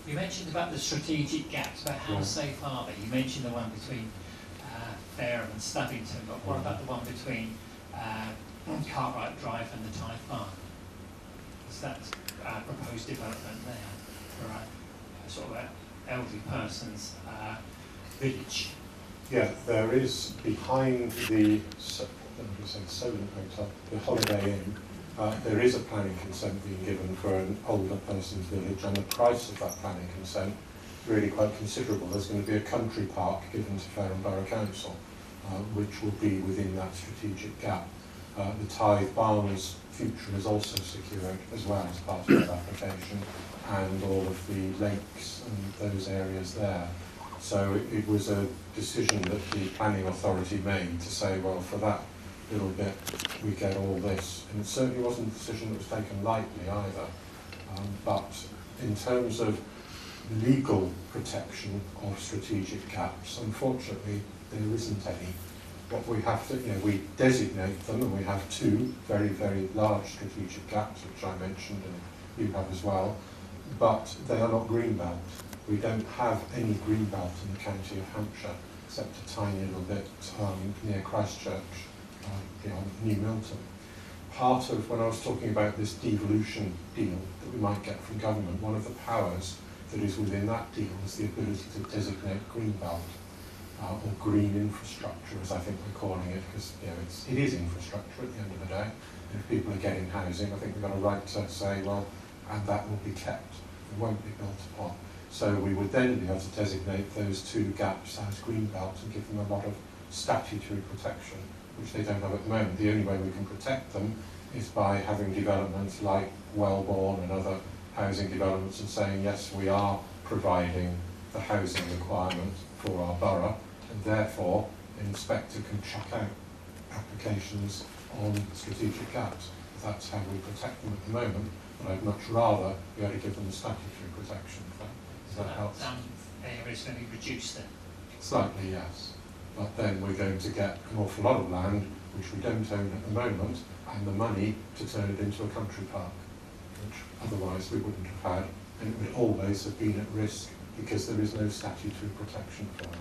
You mentioned about the strategic gaps, but how safe are they? You mentioned the one between Fareham and Stubbington, but what about the one between Cartwright Drive and the Thai Farm? Is that proposed development there for a sort of an elderly person's village? Yeah, there is behind the Solent Hotel, the Holiday Inn, there is a planning consent being given for an older person's village, and the price of that planning consent really quite considerable. There's going to be a country park given to Fareham Borough Council, which will be within that strategic gap. The Tithe Barners future is also secured as well as part of that application, and all of the lakes and those areas there. So it was a decision that the planning authority made to say, well, for that little bit we get all this. And it certainly wasn't a decision that was taken lightly either. But in terms of legal protection of strategic gaps, unfortunately there isn't any. What we have to, we designate them, and we have two very, very large strategic gaps, which I mentioned and you have as well, but they are not greenbelt. We don't have any greenbelt in the county of Hampshire, except a tiny little bit near Christchurch, beyond New Milton. Part of, when I was talking about this devolution deal that we might get from government, one of the powers that is within that deal is the ability to designate greenbelt. Or green infrastructure, as I think we're calling it, because it is infrastructure at the end of the day. And if people are getting housing, I think we've got a right to say, well, and that will be kept, it won't be built upon. So we would then be able to designate those two gaps as greenbelt and give them a lot of statutory protection, which they don't have at the moment. The only way we can protect them is by having developments like Wellbourne and other housing developments and saying, yes, we are providing the housing requirement for our borough, and therefore an inspector can chuck out applications on strategic gaps. That's how we protect them at the moment, but I'd much rather be able to give them the statutory protection. Does that help? Area is going to be reduced then? Slightly, yes. But then we're going to get an awful lot of land which we don't own at the moment, and the money to turn it into a country park, which otherwise we wouldn't have had, and it would always have been at risk because there is no statutory protection for it.